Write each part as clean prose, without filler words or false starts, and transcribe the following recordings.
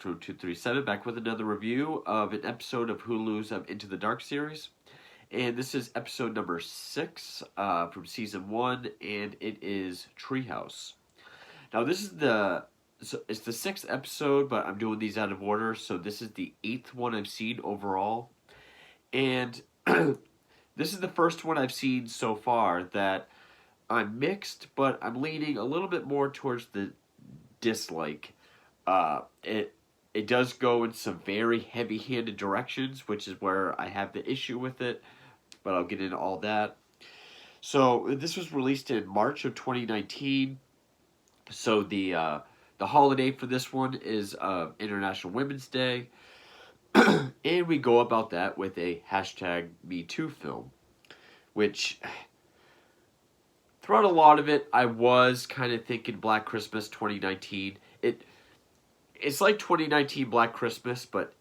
Room 237, back with another review of an episode of Hulu's Into the Dark series. And this is episode number 6 from season 1, and it is Treehouse. Now, this is it's the 6th episode, but I'm doing these out of order, so this is the 8th one I've seen overall. And this is the first one I've seen so far that I'm mixed, but I'm leaning a little bit more towards the dislike. It does go in some very heavy-handed directions, which is where I have the issue with it, but I'll get into all that. So this was released in March of 2019. So the holiday for this one is International Women's Day, and we go about that with a hashtag #MeToo film, which throughout a lot of it, I was kind of thinking Black Christmas 2019. It's like 2019 Black Christmas, but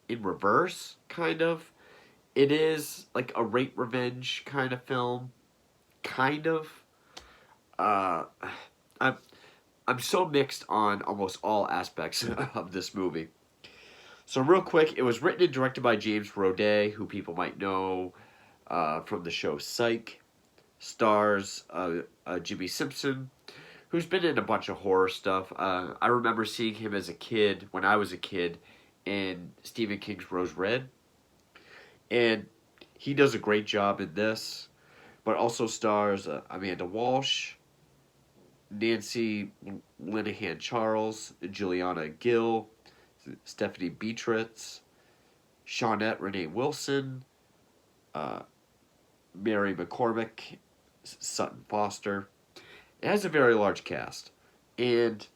in reverse, kind of. It is like a rape revenge kind of film, kind of. I'm so mixed on almost all aspects of this movie. So real quick, it was written and directed by James Roday, who people might know from the show Psych. Stars Jimmy Simpson, who's been in a bunch of horror stuff. I remember seeing him as a kid, when I was a kid, in Stephen King's Rose Red. And he does a great job in this, but also stars Amanda Walsh, Nancy Linehan Charles, Juliana Gill, Stephanie Beatriz, Shawnette Renee Wilson, Mary McCormick, Sutton Foster. It has a very large cast. And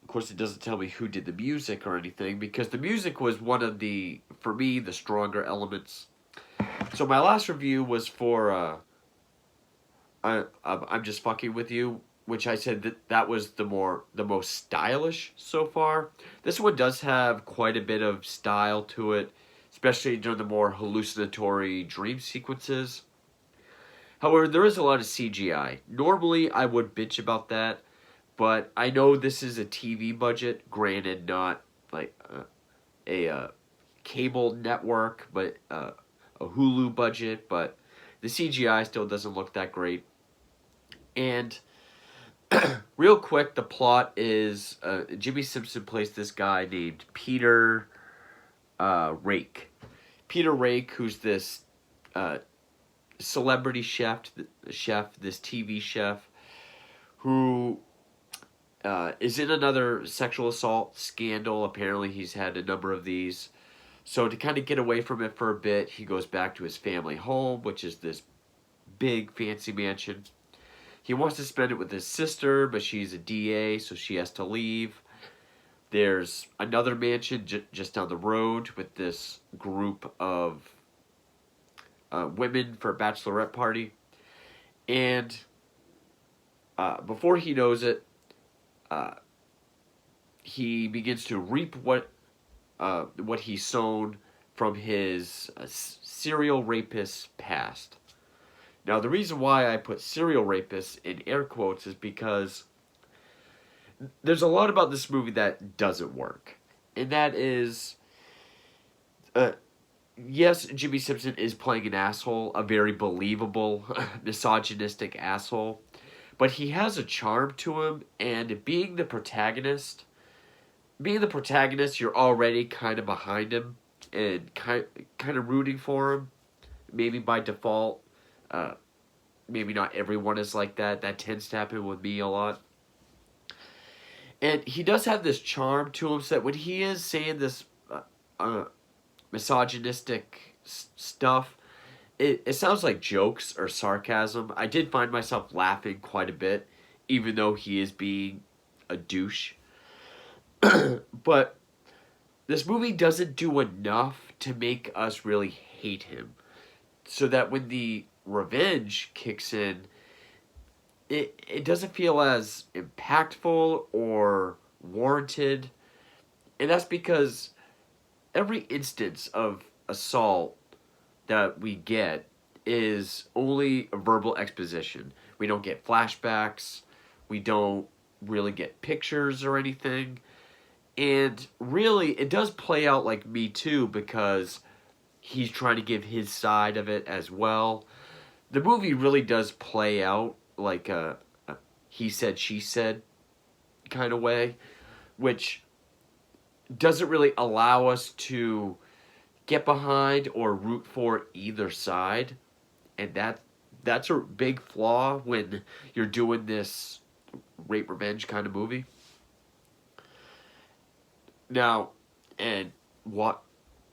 of course it doesn't tell me who did the music or anything, because the music was one of the, for me, the stronger elements. So my last review was for I'm Just Fucking With You, which I said that was the most stylish so far. This one does have quite a bit of style to it, especially during the more hallucinatory dream sequences. However, there is a lot of CGI. Normally, I would bitch about that, but I know this is a TV budget, granted not like a cable network, but a Hulu budget, but the CGI still doesn't look that great. And real quick, the plot is Jimmy Simpson plays this guy named Peter Rake. Peter Rake, who's this celebrity chef, this TV chef, who is in another sexual assault scandal. Apparently, he's had a number of these. So to kind of get away from it for a bit, he goes back to his family home, which is this big, fancy mansion. He wants to spend it with his sister, but she's a DA, so she has to leave. There's another mansion just down the road with this group of women for a bachelorette party. And before he knows it, he begins to reap what he's sown from his serial rapist past. Now, the reason why I put serial rapist in air quotes is because there's a lot about this movie that doesn't work. And that is, yes, Jimmy Simpson is playing an asshole, a very believable, misogynistic asshole. But he has a charm to him, and being the protagonist, you're already kind of behind him and kind of rooting for him, maybe by default. Maybe not everyone is like that. That tends to happen with me a lot. And he does have this charm to him, so that when he is saying this misogynistic stuff, it sounds like jokes or sarcasm. I did find myself laughing quite a bit, even though he is being a douche. But this movie doesn't do enough to make us really hate him. So that when the revenge kicks in, it doesn't feel as impactful or warranted. And that's because every instance of assault that we get is only a verbal exposition. We don't get flashbacks. We don't really get pictures or anything. And really, it does play out like Me Too because he's trying to give his side of it as well. The movie really does play out like a he said, she said kind of way, which doesn't really allow us to get behind or root for either side. And that's a big flaw when you're doing this rape revenge kind of movie. Now, and what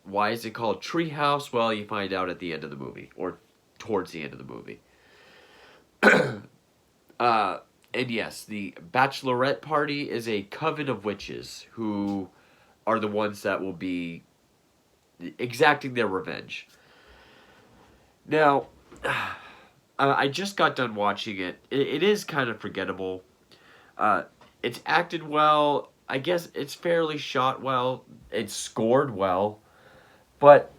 why is it called Treehouse? Well, you find out at the end of the movie or towards the end of the movie. uh, and yes, the bachelorette party is a coven of witches who are the ones that will be exacting their revenge. Now, I just got done watching it. It is kind of forgettable. Uh, it's acted well. I guess it's fairly shot well. It's scored well. But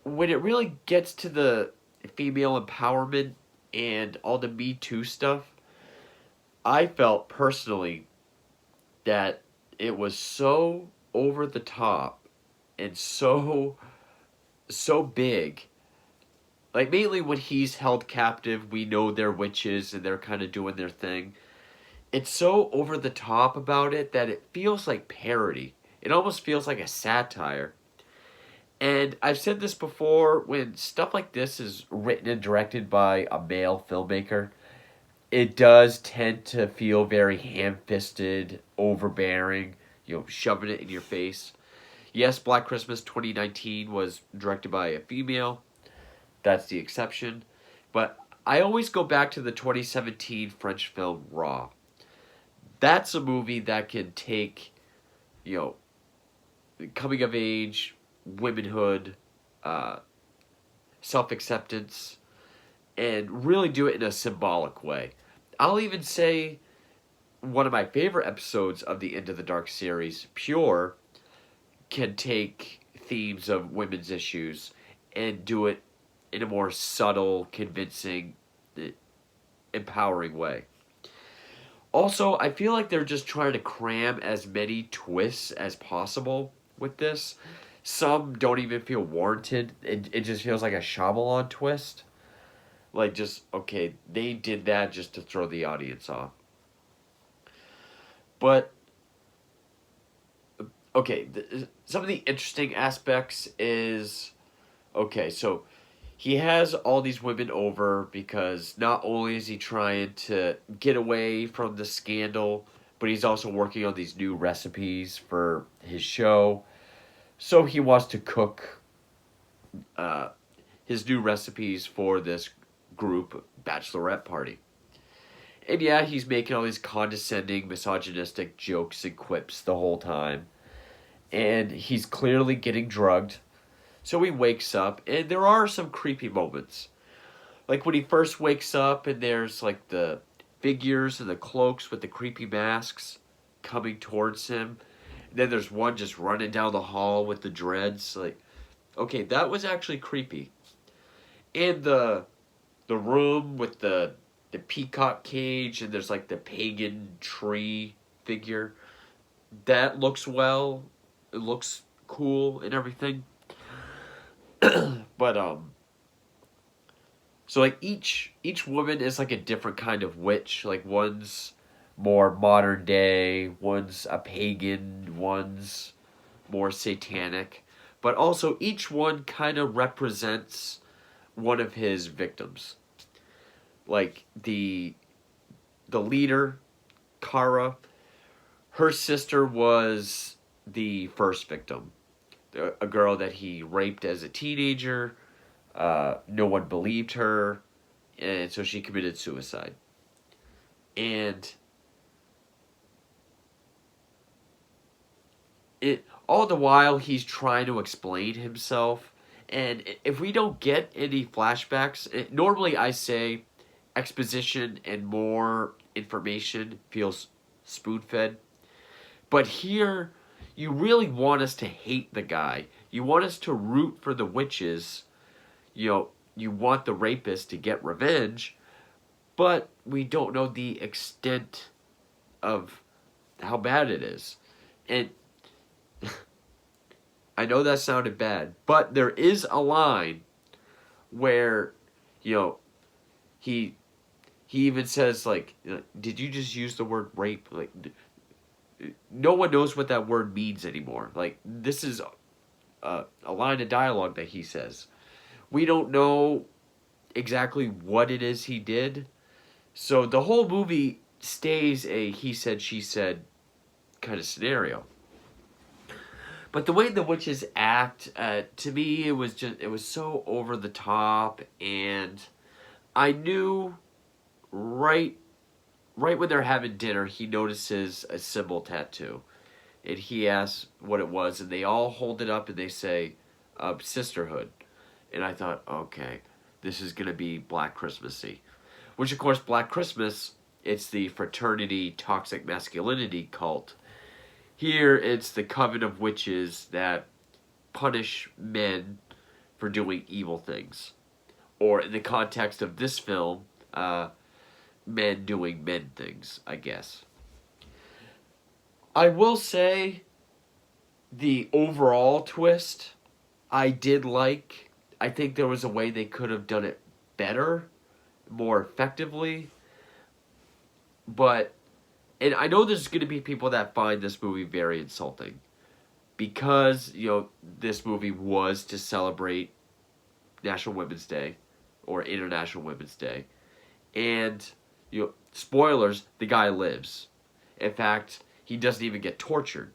when it really gets to the female empowerment and all the Me Too stuff, I felt personally that it was so over the top and so big. Like, mainly when he's held captive, we know they're witches and they're kind of doing their thing. It's so over the top about it that it feels like parody. It almost feels like a satire. And I've said this before, when stuff like this is written and directed by a male filmmaker, it does tend to feel very ham-fisted, overbearing, shoving it in your face. Yes, Black Christmas 2019 was directed by a female. That's the exception. But I always go back to the 2017 French film Raw. That's a movie that can take, coming of age, womanhood, self-acceptance, and really do it in a symbolic way. I'll even say one of my favorite episodes of the Into the Dark series, Pure, can take themes of women's issues and do it in a more subtle, convincing, empowering way. Also, I feel like they're just trying to cram as many twists as possible with this. Some don't even feel warranted. It just feels like a Shyamalan twist. Like, just, okay, they did that just to throw the audience off. But, okay, some of the interesting aspects is, okay, so he has all these women over because not only is he trying to get away from the scandal, but he's also working on these new recipes for his show. So he wants to cook his new recipes for this group bachelorette party. And yeah, he's making all these condescending, misogynistic jokes and quips the whole time. And he's clearly getting drugged. So he wakes up, and there are some creepy moments. Like when he first wakes up, and there's like the figures and the cloaks with the creepy masks coming towards him. And then there's one just running down the hall with the dreads. Like, okay, that was actually creepy. And the room with the peacock cage, and there's like the pagan tree figure. That looks well. It looks cool and everything. But so like each woman is like a different kind of witch. Like one's more modern day, one's a pagan, one's more satanic. But also each one kind of represents one of his victims. Like the leader, Kara, her sister was the first victim. A girl that he raped as a teenager. No one believed her, and so she committed suicide. And all the while he's trying to explain himself. And if we don't get any flashbacks, normally I say exposition and more information feels spoon-fed. But here, you really want us to hate the guy. You want us to root for the witches. You want the rapist to get revenge. But we don't know the extent of how bad it is. And I know that sounded bad, but there is a line where, you know, he even says, like, did you just use the word rape? Like, no one knows what that word means anymore. Like, this is a line of dialogue that he says. We don't know exactly what it is he did. So the whole movie stays a he said, she said kind of scenario. But the way the witches act, to me, it was so over the top, and I knew right when they're having dinner, he notices a symbol tattoo, and he asks what it was, and they all hold it up and they say, sisterhood. And I thought, okay, this is gonna be Black Christmassy, which of course Black Christmas, it's the fraternity toxic masculinity cult. Here it's the coven of witches that punish men for doing evil things, or in the context of this film, men doing men things, I guess. I will say the overall twist I did like. I think there was a way they could have done it better, more effectively. But, and I know there's going to be people that find this movie very insulting. Because, this movie was to celebrate National Women's Day, or International Women's Day. And, spoilers, the guy lives. In fact, he doesn't even get tortured.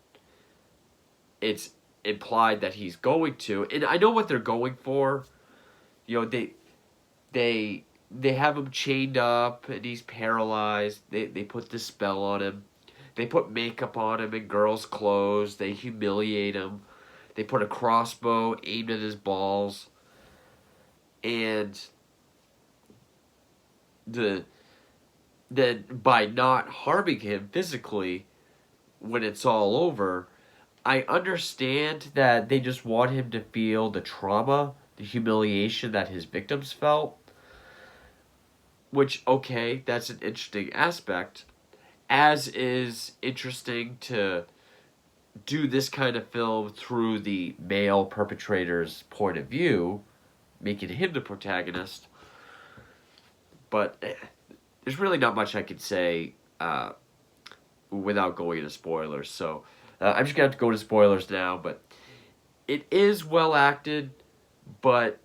It's implied that he's going to, and I know what they're going for. They have him chained up and he's paralyzed. They put this spell on him. They put makeup on him in girls' clothes. They humiliate him. They put a crossbow aimed at his balls. And then by not harming him physically, when it's all over, I understand that they just want him to feel the trauma, the humiliation that his victims felt. Which, okay, that's an interesting aspect. As is interesting to do this kind of film through the male perpetrator's point of view, making him the protagonist. But there's really not much I could say without going into spoilers. So I'm just going to have to go into spoilers now. But it is well acted, but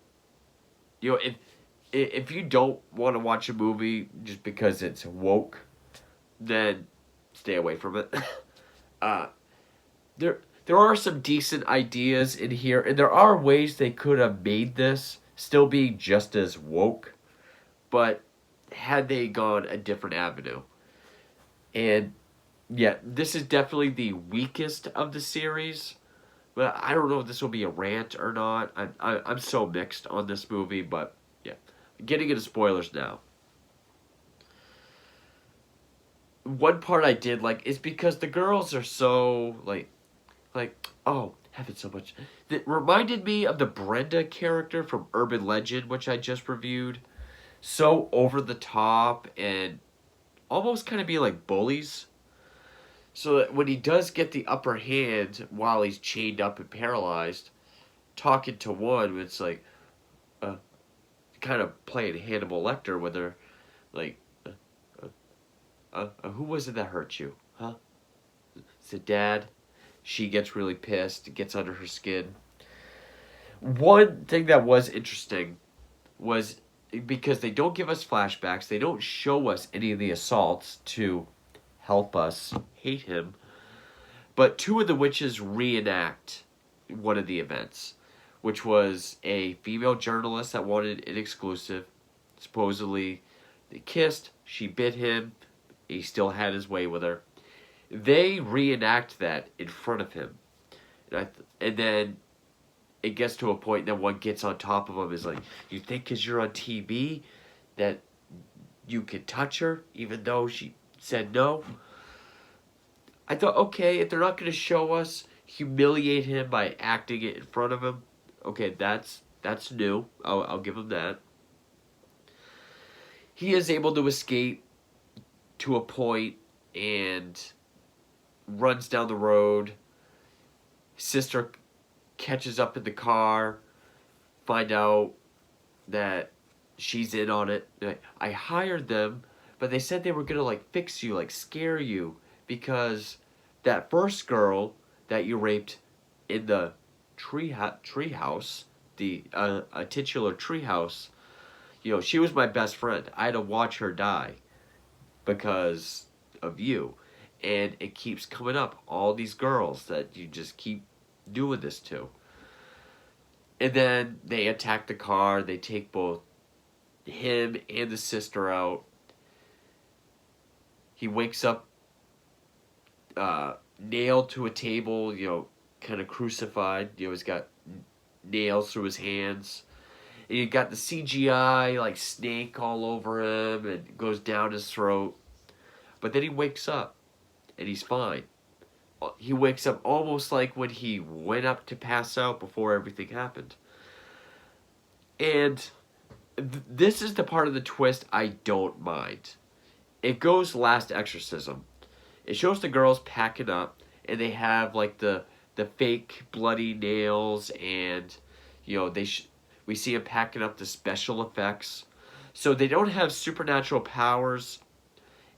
if you don't want to watch a movie just because it's woke, then stay away from it. There are some decent ideas in here, and there are ways they could have made this still being just as woke, but had they gone a different avenue. And yeah, this is definitely the weakest of the series, but I don't know if this will be a rant or not. I'm so mixed on this movie, but yeah. Getting into spoilers now. One part I did like is because the girls are so like oh, heaven so much. It reminded me of the Brenda character from Urban Legend, which I just reviewed. So over the top and almost kind of be like bullies. So that when he does get the upper hand while he's chained up and paralyzed, talking to one, it's like kind of playing Hannibal Lecter with her, like, who was it that hurt you, huh? Is it Dad? She gets really pissed, gets under her skin. One thing that was interesting was because they don't give us flashbacks, they don't show us any of the assaults to help us hate him, but two of the witches reenact one of the events, which was a female journalist that wanted an exclusive. Supposedly, they kissed, she bit him, he still had his way with her. They reenact that in front of him. And then it gets to a point that one gets on top of him, is like, you think because you're on TV that you could touch her, even though she said no? I thought, okay, if they're not going to show us humiliate him by acting it in front of him, okay, that's new. I'll give him that. He is able to escape to a point and runs down the road. Sister catches up in the car, find out that she's in on it. I hired them, but they said they were gonna like fix you, like scare you, because that first girl that you raped in the treehouse, the a titular treehouse, she was my best friend. I had to watch her die because of you, and it keeps coming up. All these girls that you just keep doing this to. And then they attack the car. They take both him and the sister out. He wakes up nailed to a table, kind of crucified. He's got nails through his hands. And you got the CGI, like, snake all over him and goes down his throat. But then he wakes up and he's fine. He wakes up almost like when he went up to pass out before everything happened. And this is the part of the twist I don't mind. It goes Last Exorcism. It shows the girls packing up, and they have like the fake bloody nails, and we see them packing up the special effects. So they don't have supernatural powers.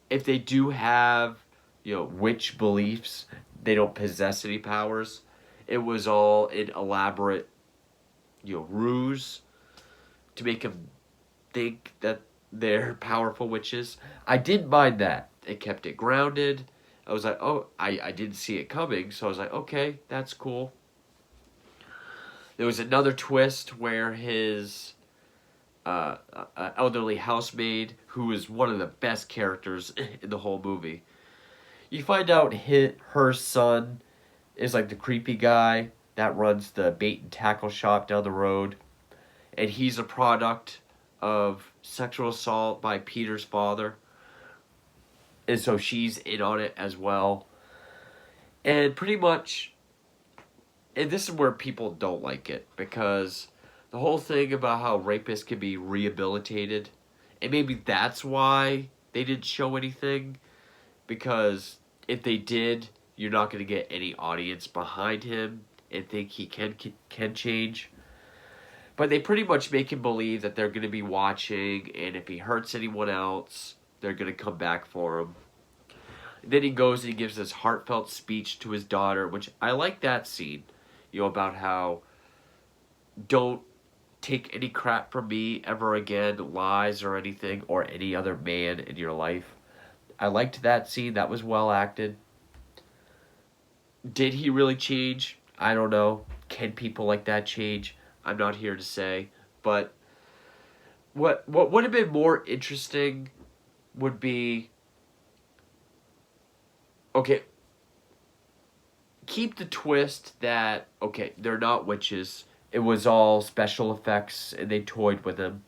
If they do have witch beliefs, they don't possess any powers. It was all an elaborate ruse to make them think that they're powerful witches. I didn't mind that. It kept it grounded. I was like, oh, I didn't see it coming, so I was like, okay, that's cool. There was another twist where his elderly housemaid, who is one of the best characters in the whole movie, you find out her son is like the creepy guy that runs the bait and tackle shop down the road, and he's a product of sexual assault by Peter's father. And so she's in on it as well. And pretty much, and this is where people don't like it, because the whole thing about how rapists can be rehabilitated, and maybe that's why they didn't show anything, because if they did, you're not going to get any audience behind him and think he can change. But they pretty much make him believe that they're going to be watching, and if he hurts anyone else, they're going to come back for him. And then he goes and he gives this heartfelt speech to his daughter, which I like that scene, about how don't take any crap from me ever again, lies or anything, or any other man in your life. I liked that scene. That was well acted. Did he really change? I don't know. Can people like that change? I'm not here to say. But what would have been more interesting would be, okay, keep the twist that, okay, they're not witches. It was all special effects and they toyed with them.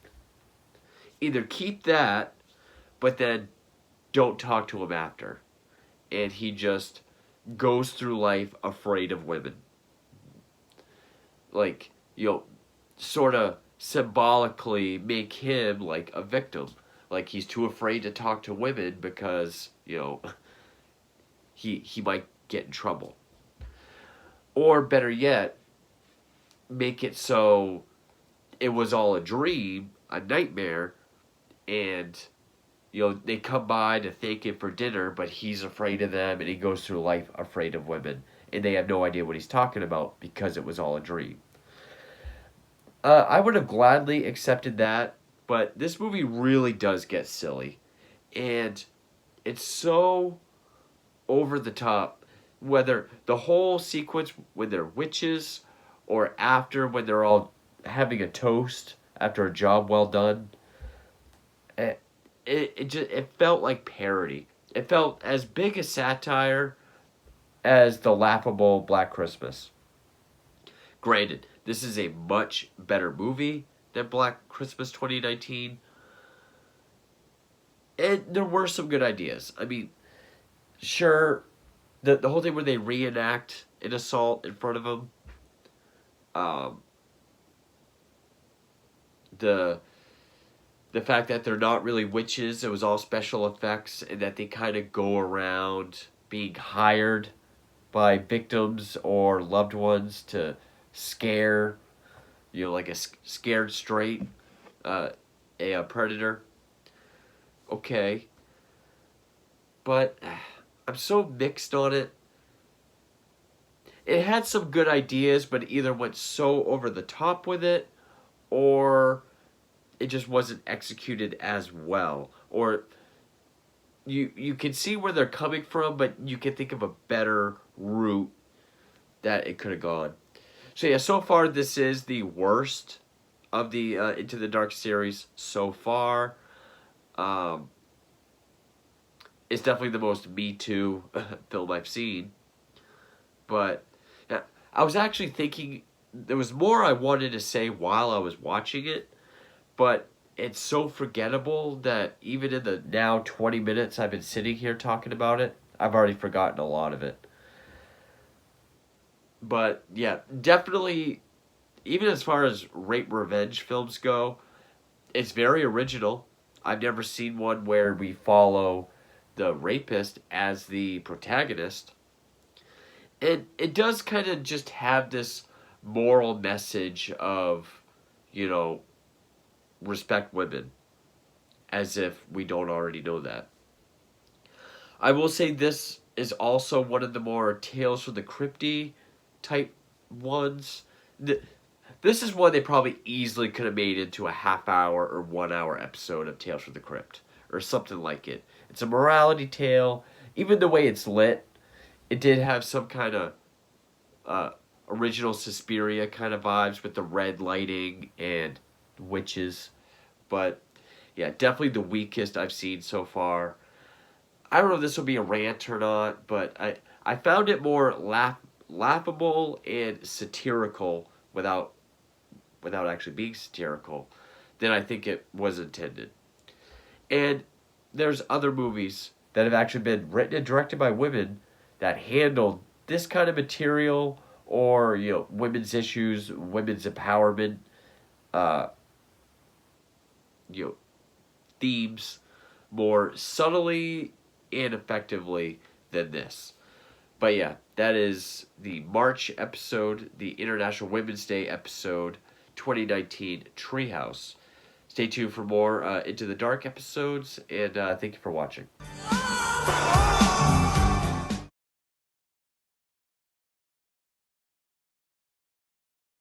Either keep that, but then don't talk to him after. And he just goes through life afraid of women. Like, sort of symbolically make him like a victim. Like, he's too afraid to talk to women because, he might get in trouble. Or better yet, make it so it was all a dream, a nightmare, and they come by to thank him for dinner, but he's afraid of them, and he goes through life afraid of women, and they have no idea what he's talking about because it was all a dream. I would have gladly accepted that, but this movie really does get silly, and it's so over the top, whether the whole sequence when they're witches or after when they're all having a toast after a job well done. It felt like parody. It felt as big a satire as the laughable Black Christmas. Granted, this is a much better movie than Black Christmas 2019. And there were some good ideas. I mean, sure, the whole thing where they reenact an assault in front of them. The the fact that they're not really witches, it was all special effects, and that they kind of go around being hired by victims or loved ones to scare, like a scared straight, a predator. Okay. But I'm so mixed on it. It had some good ideas, but either went so over the top with it, or it just wasn't executed as well. Or you can see where they're coming from, but you can think of a better route that it could have gone. So yeah, so far this is the worst of the Into the Dark series so far. It's definitely the most Me Too film I've seen. But yeah, I was actually thinking there was more I wanted to say while I was watching it, but it's so forgettable that even in the now 20 minutes I've been sitting here talking about it, I've already forgotten a lot of it. But yeah, definitely, even as far as rape revenge films go, it's very original. I've never seen one where we follow the rapist as the protagonist. And it does kind of just have this moral message of, you know, respect women, as if we don't already know that. I will say this is also one of the more Tales from the Crypty type ones. This is one they probably easily could have made into a half hour or 1 hour episode of Tales from the Crypt, or something like it. It's a morality tale. Even the way it's lit, it did have some kind of original Suspiria kind of vibes with the red lighting and witches. But yeah, definitely the weakest I've seen so far. I don't know if this will be a rant or not, but I found it more laughable and satirical without actually being satirical than I think it was intended. And there's other movies that have actually been written and directed by women that handled this kind of material, or women's issues, women's empowerment, uh, you know themes more subtly and effectively than this. But yeah, that is the March episode, the International Women's Day episode, 2019 Treehouse. Stay tuned for more Into the Dark episodes, and thank you for watching.